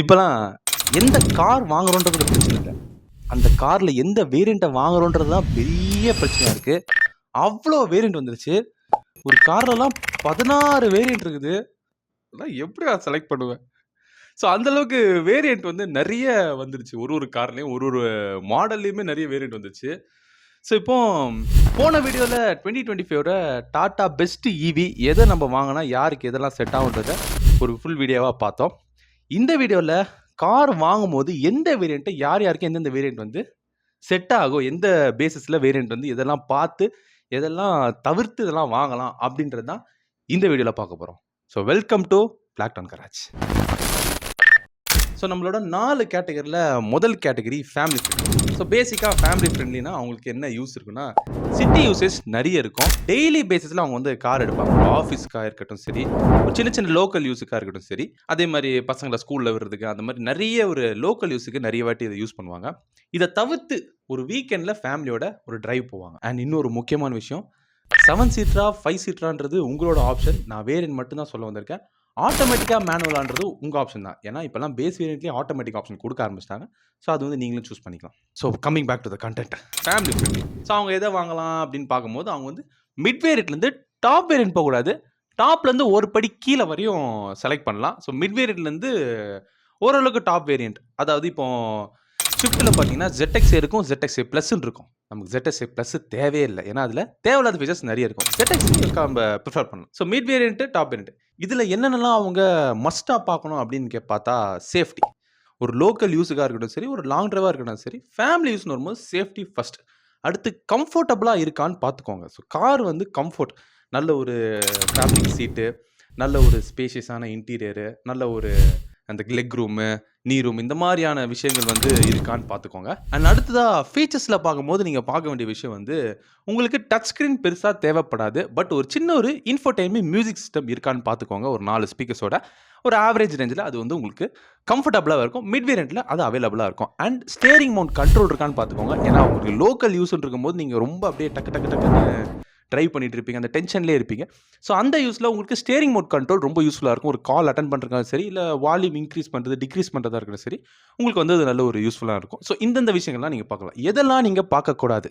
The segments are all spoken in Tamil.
இப்பலாம் எந்த கார் வாங்குறோன்றது பிரச்சனை இல்ல. அந்த கார்ல எந்த வேரியண்ட்ட வாங்குறோன்றது தான் பெரிய பிரச்சனையா இருக்கு. அவ்ளோ வேரியண்ட் வந்துருச்சு. ஒரு கார்லலாம் 16 வேரியண்ட் இருக்குது. அதெல்லாம் எப்படி நான் செலக்ட் பண்ணுவேன்? ஸோ அந்த அளவுக்கு வேரியண்ட் வந்து நெறைய வந்துருச்சு. ஒரு கார்லயும் ஒரு மாடல்லயுமே நெறைய வேரியண்ட் வந்துருச்சு. ஸோ இப்போ போன வீடியோல 2025ஓட டாடா பெஸ்ட் ஈவி எத நம்ம வாங்குனா யாருக்கு எதெல்லாம் செட் ஆகுன்றத ஒரு ஃபுல் வீடியோவா பார்த்தோம். இந்த வீடியோல கார் வாங்கும்போது எந்த வேரியண்ட்ட யாருக்கு எந்தெந்த வேரியண்ட் வந்து செட் ஆகும், எந்த பேசிஸ்ல வேரியண்ட் வந்து இதெல்லாம் பார்த்து, எதெல்லாம் தவிர்த்து இதெல்லாம் வாங்கலாம் அப்படின்றது தான் இந்த வீடியோல பார்க்க போறோம். So welcome to Blacktown garage. So நம்மளோட 4 கேட்டகரியில் முதல் கேட்டகரி ஃபேமிலி ஃப்ரெண்ட்லி. ஸோ பேசிக்காக ஃபேமிலி ஃப்ரெண்ட்லினா அவங்களுக்கு என்ன யூஸ் இருக்குன்னா, சிட்டி யூசேஜ் நிறைய இருக்கும். டெய்லி பேசிஸில் அவங்க வந்து கார் எடுப்பாங்க. ஆஃபீஸ்க்காக இருக்கட்டும் சரி, ஒரு சின்ன சின்ன லோக்கல் யூஸுக்காக இருக்கட்டும் சரி, அதே மாதிரி பசங்களை ஸ்கூலில் விடுறதுக்கு அந்த மாதிரி நிறைய ஒரு லோக்கல் யூஸுக்கு நிறைய வாட்டி இதை யூஸ் பண்ணுவாங்க. இதை தவிர்த்து ஒரு வீக்கெண்டில் ஃபேமிலியோட ஒரு டிரைவ் போவாங்க. அண்ட் இன்னொரு முக்கியமான விஷயம், 7 சீட்டரா 5 சீட்டரான்றது உங்களோட ஆப்ஷன். நான் வேரியன்ட் மட்டும் தான் சொல்ல வந்திருக்கேன். ஆட்டோமேட்டிக்காக மேனுவலான்றது உங்கள் ஆப்ஷன் தான். ஏன்னா இப்போலாம் பேஸ் வேரியன்ட்லேயே ஆட்டோமேட்டிக் ஆப்ஷன் கொடுக்க ஆரம்பிச்சிட்டாங்க. ஸோ அது வந்து நீங்களும் சூஸ் பண்ணிக்கலாம். So coming back to the content, family friendly. So அவங்க எதை வாங்கலாம் அப்படின்னு பார்க்கும்போது அவங்க வந்து மிட் வேரியன்ட்லேருந்து டாப் வேரியன்ட் போகக்கூடாது. டாப்லேருந்து ஒரு படி கீழே வரையும் செலக்ட் பண்ணலாம். ஸோ மிட் வேரியன்ட்லேருந்து ஓரளவுக்கு டாப் வேரியன்ட், அதாவது இப்போ ஸ்விஃப்ட்டில் பார்த்தீங்கன்னா ZXA இருக்கும், ZXA ப்ளஸ்ன்னு இருக்கும். நமக்கு ZXA ப்ளஸ் தேவையே இல்லை. ஏன்னா அதில் தேவையில்லாத ஃபீச்சர்ஸ் நிறைய இருக்கும். ZXA நம்ம ப்ரிஃபர் பண்ணலாம். So mid variant, top variant, இதில் என்னென்னலாம் அவங்க மஸ்ட்டாக பார்க்கணும் அப்படின்னு பார்த்தா, சேஃப்டி. ஒரு லோக்கல் யூஸுக்காக இருக்கட்டும் சரி, ஒரு லாங் ட்ரைவாக இருக்கட்டும் சரி, ஃபேமிலி யூஸ்னு வரும்போது சேஃப்டி ஃபஸ்ட். அடுத்து கம்ஃபர்டபுளாக இருக்கான்னு பார்த்துக்கோங்க. ஸோ கார் வந்து கம்ஃபர்ட், நல்ல ஒரு ஃபேப்ரிக் சீட்டு, நல்ல ஒரு ஸ்பேஷியஸான இன்டீரியரு, நல்ல ஒரு அந்த லெக் ரூமு, நீ ரூம், இந்த மாதிரியான விஷயங்கள் வந்து இருக்கான்னு பார்த்துக்கோங்க. அண்ட் அடுத்ததாக ஃபீச்சர்ஸில் பார்க்கும்போது நீங்கள் பார்க்க வேண்டிய விஷயம் வந்து, உங்களுக்கு டச் ஸ்க்ரீன் பெருசாக தேவைப்படாது. பட் ஒரு சின்ன ஒரு இன்ஃபோடெயின்மெண்ட் மியூசிக் சிஸ்டம் இருக்கான்னு பார்த்துக்கோங்க. ஒரு 4 ஸ்பீக்கர்ஸோட ஒரு ஆவரேஜ் ரேஞ்சில் அது வந்து உங்களுக்கு கம்ஃபர்டபுளாக இருக்கும். மிட் வேரியண்ட்டில் அது அவைலபிளாக இருக்கும். அண்ட் ஸ்டேரிங் மவுண்ட் கண்ட்ரோல் இருக்கான்னு பார்த்துக்கோங்க. ஏன்னா உங்களுக்கு லோக்கல் யூஸ்ன்னு இருக்கும்போது நீங்கள் ரொம்ப அப்படியே டக்கு டக்கு டக்குன்னு ட்ரைவ் பண்ணிட்டு இருப்பீங்க, அந்த டென்ஷன்லேயே இருப்பீங்க. ஸோ அந்த யூஸில் உங்களுக்கு ஸ்டேரிங் மோட் கண்ட்ரோல் ரொம்ப யூஸ்ஃபுல்லாக இருக்கும். ஒரு கால் அட்டன் பண்ணுறதுக்காக சரி, இல்லை வால்யூம் இன்க்ரீஸ் பண்ணுறது, டிக்ரீஸ் பண்ணுறதா இருக்கட்டும் சரி, உங்களுக்கு வந்து அது நல்ல ஒரு யூஸ்ஃபுல்லாக இருக்கும். ஸோ இந்தந்த விஷயங்கள்லாம் நீங்கள் பார்க்கலாம். எதெல்லாம் நீங்கள் பார்க்கக்கூடாது,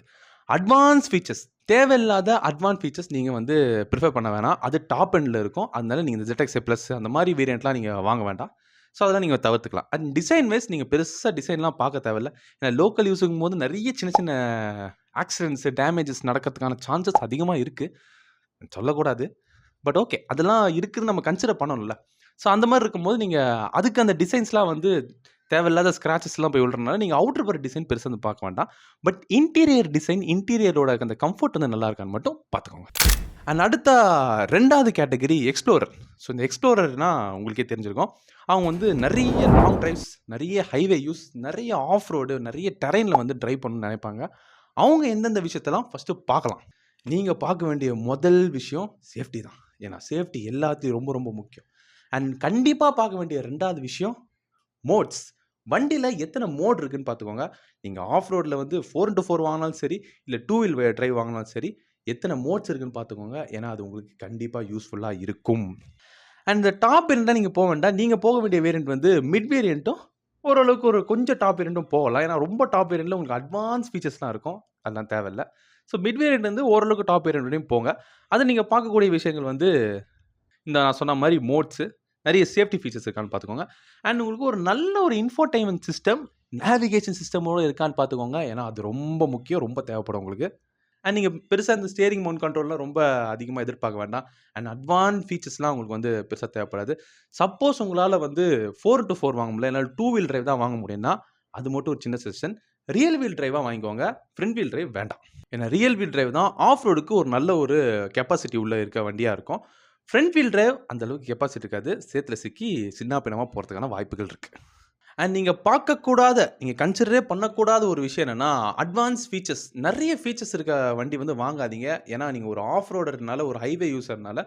அட்வான்ஸ் ஃபீச்சர்ஸ், தேவையில்லாத அட்வான்ஸ் ஃபீச்சர்ஸ் நீங்கள் வந்து ப்ரிஃபர் பண்ண வேணாம். அது டாப் எண்டில் இருக்கும். அதனால நீங்கள் இந்த ZXA ப்ளஸ் அந்த மாதிரி வேரியண்ட்லாம் நீங்கள் வாங்க வேண்டாம். ஸோ அதெல்லாம் நீங்கள் தவிர்த்துக்கலாம். அண்ட் டிசைன் வைஸ் நீங்கள் பெருசாக டிசைன்லாம் பார்க்க தேவையில்ல. ஏன்னா லோக்கல் யூஸுங்கும் போது நிறைய சின்ன சின்ன ஆக்சிடென்ட்ஸு, டேமேஜஸ் நடக்கிறதுக்கான சான்சஸ் அதிகமாக இருக்குது. சொல்லக்கூடாது, பட் ஓகே, அதெல்லாம் இருக்குதுன்னு நம்ம கன்சிடர் பண்ணணும்ல. ஸோ அந்த மாதிரி இருக்கும்போது நீங்கள் அதுக்கு அந்த டிசைன்ஸ்லாம் வந்து தேவையில்லாத ஸ்க்ராச்சஸ்லாம் போய் விழுறதுனால நீங்கள் அவுட்டர் பர் டிசைன் பெருசாக வந்து பார்க்க வேண்டாம். பட் இன்டீரியர் டிசைன், இன்டீரியரோட அந்த கம்ஃபர்ட் வந்து நல்லா இருக்கான்னு மட்டும் பார்த்துக்கோங்க. அண்ட் அடுத்த 2வது கேட்டகரி எக்ஸ்ப்ளோரர். ஸோ இந்த எக்ஸ்ப்ளோரர்னா உங்களுக்கே தெரிஞ்சிருக்கும். அவங்க வந்து நிறைய லாங் டிரைவ்ஸ், நிறைய ஹைவே யூஸ், நிறைய ஆஃப் ரோடு, நிறைய டெரெயினில் வந்து ட்ரைவ் பண்ணணும்னு நினைப்பாங்க. அவங்க எந்தெந்த விஷயத்தெல்லாம் ஃபஸ்ட்டு பார்க்கலாம். நீங்கள் பார்க்க வேண்டிய முதல் விஷயம் சேஃப்டி தான். ஏன்னா சேஃப்டி எல்லாத்துலேயும் ரொம்ப ரொம்ப முக்கியம். அண்ட் கண்டிப்பாக பார்க்க வேண்டிய 2வது விஷயம் மோட்ஸ். வண்டியில் எத்தனை மோட் இருக்குன்னு பார்த்துக்கோங்க. நீங்கள் ஆஃப் ரோடில் வந்து 4x4 வாங்கினாலும் சரி, இல்லை 2 வீல் டிரைவ் வாங்கினாலும் சரி, எத்தனை மோட்ஸ் இருக்குன்னு பார்த்துக்கோங்க. ஏன்னா அது உங்களுக்கு கண்டிப்பாக யூஸ்ஃபுல்லாக இருக்கும். அண்ட் இந்த டாப் வேரியண்ட்டாக நீங்கள் போக வேண்டாம். நீங்கள் போக வேண்டிய வேரியண்ட் வந்து மிட் வேரியண்ட்டும், ஓரளவுக்கு ஒரு கொஞ்சம் டாப் வேரியண்ட்டும் போகலாம். ஏன்னா ரொம்ப டாப் வேரியண்ட்டில் உங்களுக்கு அட்வான்ஸ் ஃபீச்சர்ஸ்லாம் இருக்கும். அதெல்லாம் தேவையில்ல. ஸோ மிட் வேரியண்ட் வந்து ஓரளவுக்கு டாப் வேரியண்ட் வரையும் போங்க. அது நீங்கள் பார்க்கக்கூடிய விஷயங்கள் வந்து இந்த நான் சொன்ன மாதிரி மோட்ஸு, நிறைய சேஃப்டி ஃபீச்சர்ஸ் இருக்கான்னு பார்த்துக்கோங்க. அண்ட் உங்களுக்கு ஒரு நல்ல ஒரு இன்ஃபோடெயின்மெண்ட் சிஸ்டம், நேவிகேஷன் சிஸ்டமோட இருக்கான்னு பார்த்துக்கோங்க. ஏன்னா அது ரொம்ப முக்கியம், ரொம்ப தேவைப்படும் உங்களுக்கு. அண்ட் நீங்கள் பெருசாக இந்த ஸ்டேரிங் மவுண்ட் கண்ட்ரோல்லாம் ரொம்ப அதிகமாக எதிர்பார்க்க வேண்டாம். அண்ட் அட்வான்ஸ் ஃபீச்சர்ஸ்லாம் உங்களுக்கு வந்து பெருசாக தேவைப்படாது. சப்போஸ் உங்களால் வந்து 4x4 வாங்க முடியல, என்னால் 2 வீல் டிரைவ் தான் வாங்க முடியும்னா அது மட்டும் ஒரு சின்ன சஜஷன். ரியல் வீல் டிரைவாக வாங்கிக்கோங்க. ஃப்ரண்ட் வீல் டிரைவ் வேண்டாம். ஏன்னா ரியல் வீல் டிரைவ் தான் ஆஃப் ரோடுக்கு ஒரு நல்ல ஒரு கெப்பாசிட்டி உள்ள இருக்க வண்டியாக இருக்கும். ஃப்ரண்ட் வீல் டிரைவ் அந்தளவுக்கு கெப்பாசிட்டி இருக்காது. சேத்துல சிக்கி சின்ன பின்னமாக போகிறதுக்கான வாய்ப்புகள் இருக்குது. அண்ட் நீங்கள் பார்க்கக்கூடாத, நீங்கள் கன்சிடரே பண்ணக்கூடாத ஒரு விஷயம் என்னென்னா, அட்வான்ஸ் ஃபீச்சர்ஸ், நிறைய ஃபீச்சர்ஸ் இருக்க வண்டி வந்து வாங்காதீங்க. ஏன்னா நீங்கள் ஒரு ஆஃப் ரோடர்னால, ஒரு ஹைவே யூஸர்னால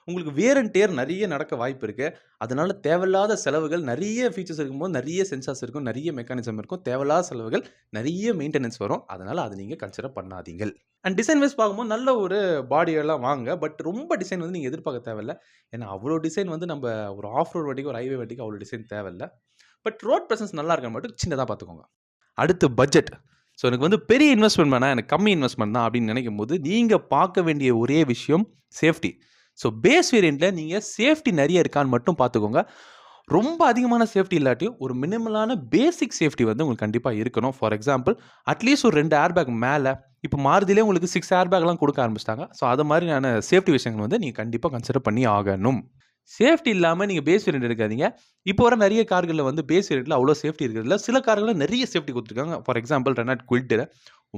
உங்களுக்கு வேர் அண்ட் டேர் நிறைய நடக்க வாய்ப்பு இருக்குது. அதனால தேவையில்லாத செலவுகள், நிறைய ஃபீச்சர்ஸ் இருக்கும்போது நிறைய சென்சார்ஸ் இருக்கும், நிறைய மெக்கானிசம் இருக்கும், தேவையில்லாத செலவுகள், நிறைய மெயின்டெனன்ஸ் வரும். அதனால் அதை நீங்கள் கன்சிடர் பண்ணாதீங்கள். அண்ட் டிசைன் வைஸ் பார்க்கும்போது நல்ல ஒரு பாடியெல்லாம் வாங்க. பட் ரொம்ப டிசைன் வந்து நீங்கள் எதிர்பார்க்க தேவையில்ல. ஏன்னா அவ்வளோ டிசைன் வந்து நம்ம ஒரு ஆஃப் ரோட் வண்டிக்கு, ஒரு ஹைவே வண்டிக்கு அவ்வளோ டிசைன் தேவையில்ல. பட் ரோட் ப்ரெசன்ஸ் நல்லா இருக்க மட்டும் சின்னதாக பார்த்துக்கோங்க. அடுத்து பட்ஜெட். ஸோ எனக்கு வந்து பெரிய இன்வெஸ்ட்மெண்ட் வேணாம், எனக்கு கம்மி இன்வெஸ்ட்மெண்ட் தான் அப்படின்னு நினைக்கும் போது நீங்கள் பார்க்க வேண்டிய ஒரே விஷயம் சேஃப்டி. ஸோ பேஸ் வேரியண்ட்டில் நீங்கள் சேஃப்டி நிறைய இருக்கான்னு மட்டும் பார்த்துக்கோங்க. ரொம்ப அதிகமான சேஃப்டி இல்லாட்டியும் ஒரு மினிமலான பேசிக் சேஃப்டி வந்து உங்களுக்கு கண்டிப்பாக இருக்கணும். ஃபார் எக்ஸாம்பிள் அட்லீஸ்ட் ஒரு 2 ஏர் பேக் மேலே, இப்போ மாருதிலே உங்களுக்கு 6 ஏர் பேக்லாம் கொடுக்க ஆரம்பிச்சிட்டாங்க. ஸோ அது மாதிரியான சேஃப்டி விஷயங்கள் வந்து நீங்கள் கண்டிப்பாக கன்சிடர் பண்ணி ஆகணும். சேஃப்டி இல்லாமல் நீங்கள் பேஸ் வேரியண்ட் எடுக்காதீங்க. இப்போ வர நிறைய கார்களில் வந்து பேஸ் வேரியண்ட்டில் அவ்வளோ சேஃப்டி இருக்கிறதில்ல. சில கார்களில் நிறைய சேஃப்டி கொடுத்துருக்காங்க. ஃபார் எக்ஸாம்பிள் ரெனால்ட் குவிட்டில்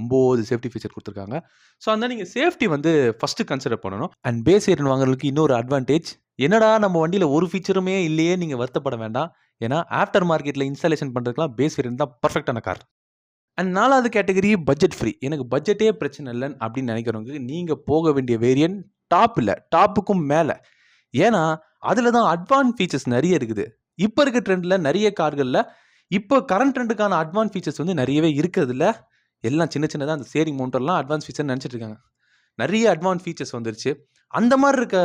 9 சேஃப்டி ஃபீச்சர் கொடுத்துருக்காங்க. ஸோ அந்த நீங்கள் சேஃப்டி வந்து ஃபஸ்ட்டு கன்சிடர் பண்ணணும். அண்ட் பேஸ் வேரியண்ட் வாங்குறதுக்கு இன்னொரு அட்வான்டேஜ், என்னடா நம்ம வண்டியில் ஒரு ஃபீச்சருமே இல்லையே நீங்கள் வருத்தப்பட வேண்டாம். ஏன்னா ஆஃப்டர் மார்க்கெட்டில் இன்ஸ்டாலேஷன் பண்ணுறதுக்குலாம் பேஸ் வேரியண்ட் தான் பர்ஃபெக்டான கார். அண்ட் 4வது கேட்டகரி பட்ஜெட் ஃப்ரீ. எனக்கு பட்ஜெட்டே பிரச்சனை இல்லைன்னு அப்படின்னு நினைக்கிறவங்களுக்கு நீங்கள் போக வேண்டிய வேரியன்ட் டாப் இல்லை, டாப்புக்கும் மேலே. ஏன்னா அதில் தான் அட்வான்ஸ் ஃபீச்சர்ஸ் நிறைய இருக்குது. இப்போ இருக்க ட்ரெண்டில் நிறைய கார்களில் இப்போ கரண்ட் ட்ரெண்டுக்கான அட்வான்ஸ் ஃபீச்சர்ஸ் வந்து நிறையவே இருக்கிறதில்ல. எல்லாம் சின்ன சின்னதாக அந்த ஸ்டீரிங் மவுண்டர்லாம் அட்வான்ஸ் ஃபீச்சர் நினச்சிட்டு இருக்காங்க. நிறைய அட்வான்ஸ் ஃபீச்சர்ஸ் வந்துருச்சு. அந்த மாதிரி இருக்க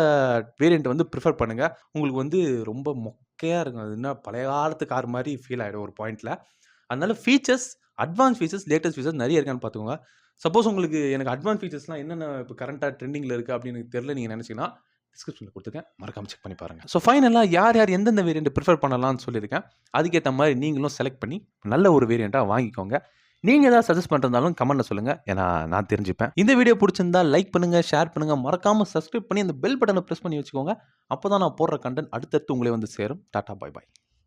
வேரியண்ட் வந்து ப்ரிஃபர் பண்ணுங்கள். உங்களுக்கு வந்து ரொம்ப மொக்கையாக இருக்கும். அது என்ன பழைய காலத்து கார் மாதிரி ஃபீல் ஆகிடும் ஒரு பாயிண்டில். அதனால features, advance features, latest features நிறைய இருக்கான்னு பார்த்துக்கோங்க. சப்போஸ் உங்களுக்கு எனக்கு அட்வான்ஸ் ஃபீச்சர்ஸ்லாம் என்னென்ன இப்போ கரண்ட்டாக ட்ரெண்டிங்கில் இருக்குது அப்படின்னு எனக்கு தெரியல நீங்கள் நினச்சிங்கன்னா டிஸ்கிரிப்ஷனில் கொடுத்துருக்கேன், மறக்காம செக் பண்ணி பாருங்கள். ஸோ ஃபைனலாக யார் யார் எந்தெந்த வேரியண்ட் ப்ரிஃபர் பண்ணலாம்னு சொல்லியிருக்கேன். அதுக்கேற்ற மாதிரி நீங்களும் செலக்ட் பண்ணி நல்ல ஒரு வேரியண்ட்டாக வாங்கிக்கோங்க. நீங்கள் ஏதாவது சஜஸ்ட் பண்ணுறதாலும் கமெண்ட்டில் சொல்லுங்கள், ஏன்னா நான் தெரிஞ்சுப்பேன். இந்த வீடியோ பிடிச்சிருந்தா லைக் பண்ணுங்கள், ஷேர் பண்ணுங்கள், மறக்காமல் சப்ஸ்கிரைப் பண்ணி அந்த பெல் பட்டனை ப்ரெஸ் பண்ணி வச்சுக்கோங்க. அப்போ தான் நான் போடுற கண்டென்ட் அடுத்தடுத்து உங்களே வந்து சேரும். டாடா, பாய் பாய்.